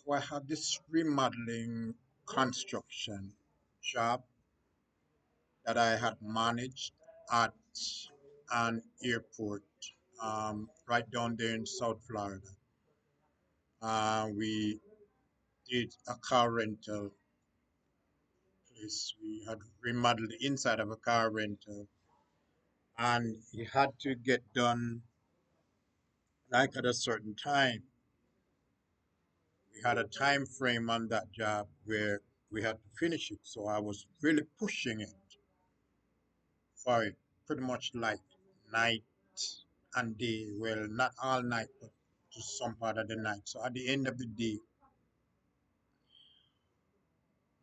So I had this remodeling construction job that I had managed at an airport right down there in South Florida. We did a car rental place. We had remodeled the inside of a car rental, and it had to get done like at a certain time. We had a time frame on that job where we had to finish it. So I was really pushing it for it, pretty much like night and day. Well, not all night, but just some part of the night. So at the end of the day,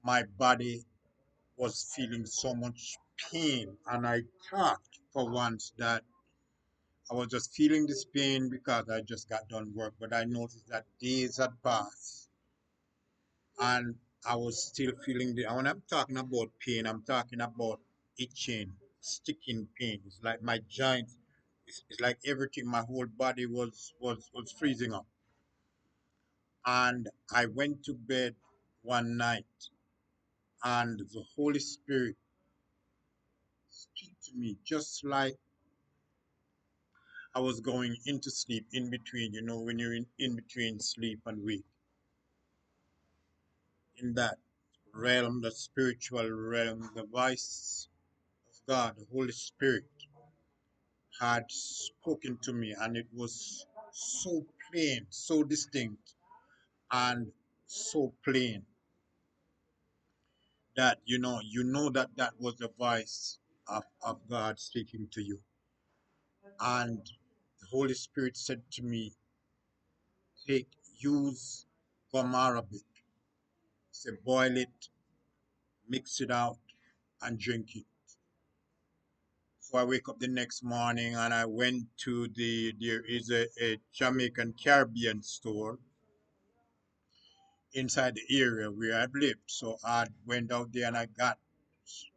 my body was feeling so much pain, and I thought for once that I was just feeling this pain because I just got done work. But I noticed that days had passed, and I was still feeling the. When I'm talking about pain, I'm talking about itching, sticking pain. It's like my joints. It's like everything. My whole body was freezing up, and I went to bed one night, and the Holy Spirit speak to me just like I was going into sleep in between. You know, when you're in between sleep and wake, in that realm, the spiritual realm, the voice of God, the Holy Spirit had spoken to me, and it was so plain, so distinct, and so plain that you know that that was the voice of God speaking to you. And the Holy Spirit said to me, take use gum Arabic, say boil it, mix it out, and drink it. So I wake up the next morning and I went to there is a Jamaican Caribbean store inside the area where I lived. So I went out there and I got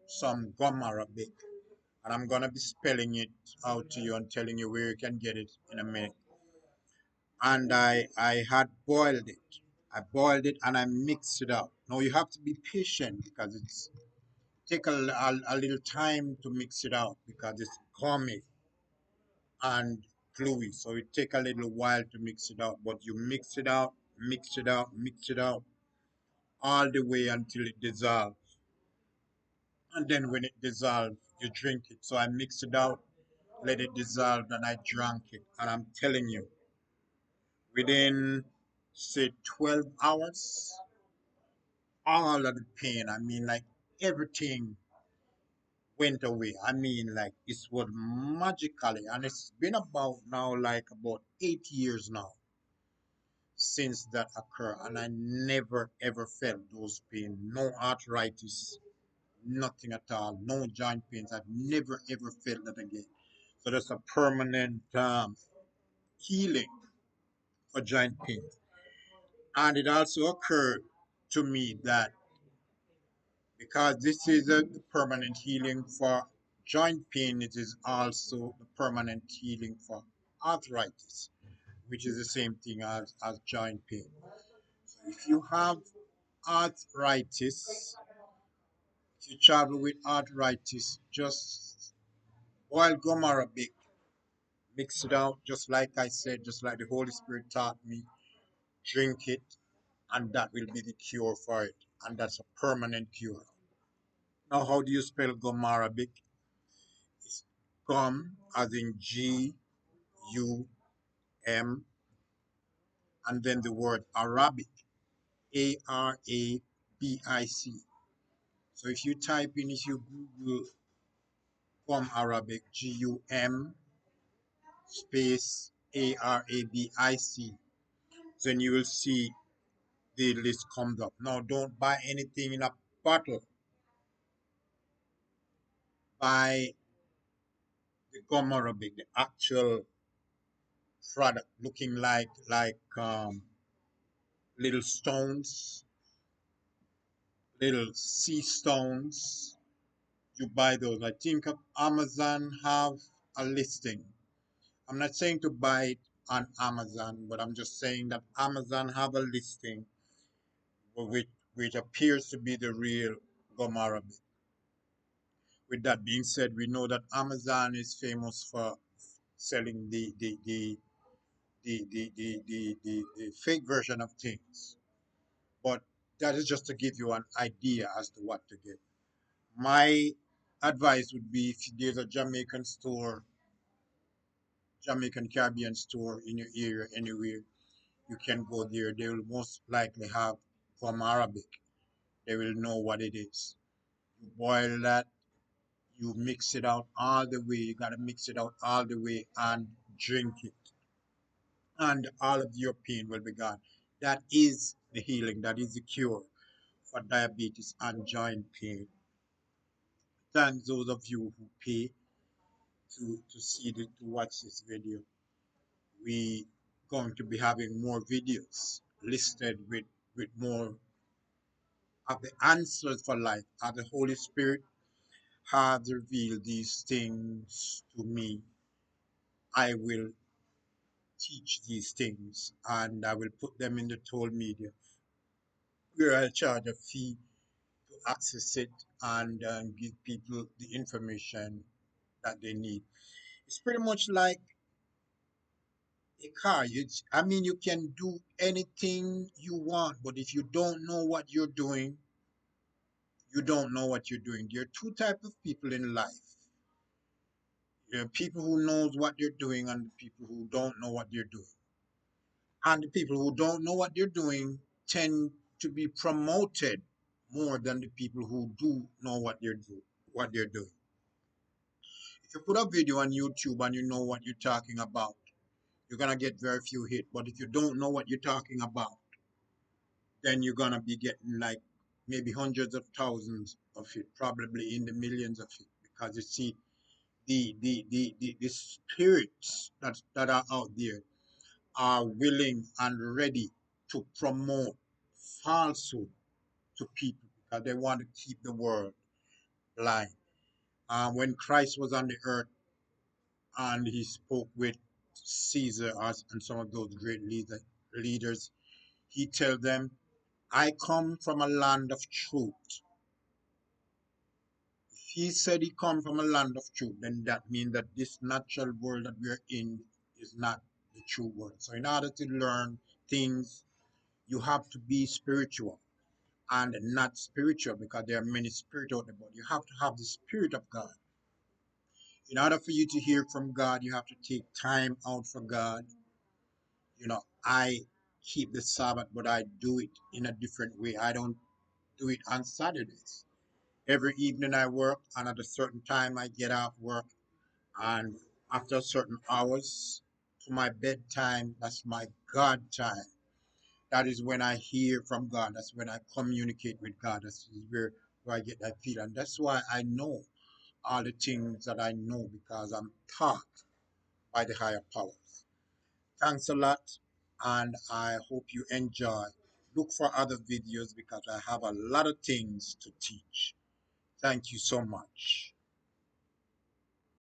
some gum Arabic, and I'm gonna be spelling it out to you and telling you where you can get it in a minute. And I had boiled it. I boiled it and I mixed it up. Now you have to be patient because it's take a little time to mix it out because it's gummy and gluey. So it take a little while to mix it out. But you mix it out, mix it out, mix it out all the way until it dissolves. And then when it dissolves, you drink it. So I mixed it out, let it dissolve, and I drank it. And I'm telling you, within say 12 hours, all of the pain, I mean, like everything went away. I mean, like it was magically, and it's been about now, like about 8 years now since that occurred, and I never ever felt those pain. No arthritis, nothing at all, no joint pains. I've never ever felt that again. So that's a permanent healing for joint pain. And it also occurred to me that because this is a permanent healing for joint pain, it is also the permanent healing for arthritis, which is the same thing as joint pain. So if you have arthritis, if you travel with arthritis, just boil gum arabic, mix it out, just like I said, just like the Holy Spirit taught me, drink it, and that will be the cure for it. And that's a permanent cure. Now, how do you spell gum arabic? It's gum as in Gum, and then the word Arabic, Arabic. So if you Google gum Arabic, Gum space Arabic, then you will see the list comes up. Now, don't buy anything in a bottle. Buy the gum Arabic, the actual product, looking like little stones, little sea stones. You buy those. I think Amazon have a listing. I'm not saying to buy it on Amazon, but I'm just saying that Amazon have a listing which appears to be the real gum arabic. With that being said, we know that Amazon is famous for selling the fake version of things. But that is just to give you an idea as to what to get. My advice would be if there's a Jamaican store, Jamaican Caribbean store in your area anywhere, you can go there. They will most likely have from Arabic. They will know what it is. You boil that, you mix it out all the way. You gotta mix it out all the way and drink it. And all of your pain will be gone. That is the healing, that is the cure for diabetes and joint pain. Thanks those of you who pay to see the, to watch this video. We going to be having more videos listed with more of the answers for life as the Holy Spirit has revealed these things to me. I will teach these things and I will put them in the toll media where I charge a fee to access it and give people the information that they need. It's pretty much like a car. I mean, you can do anything you want, but if you don't know what you're doing, you don't know what you're doing. There are two types of people in life. There are people who knows what they're doing and the people who don't know what they're doing. And the people who don't know what they're doing tend to be promoted more than the people who do know what they're doing. If you put a video on YouTube and you know what you're talking about, you're gonna get very few hits. But if you don't know what you're talking about, then you're gonna be getting like maybe hundreds of thousands of it, probably in the millions of it, because you see the spirits that are out there are willing and ready to promote falsehood to people because they want to keep the world blind. When Christ was on the earth and he spoke with Caesar and some of those great leaders, he told them, I come from a land of truth. If he said he come from a land of truth, then that means that this natural world that we're in is not the true world. So in order to learn things, you have to be spiritual and not spiritual because there are many spirits out there, but you have to have the spirit of God. In order for you to hear from God, you have to take time out for God. I keep the Sabbath, but I do it in a different way. I don't do it on Saturdays. Every evening I work, and at a certain time I get off work, and after certain hours to my bedtime, that's my God time. That is when I hear from God. That's when I communicate with God. That's where I get that feel. And that's why I know all the things that I know because I'm taught by the higher powers. Thanks a lot, and I hope you enjoy. Look for other videos because I have a lot of things to teach. Thank you so much.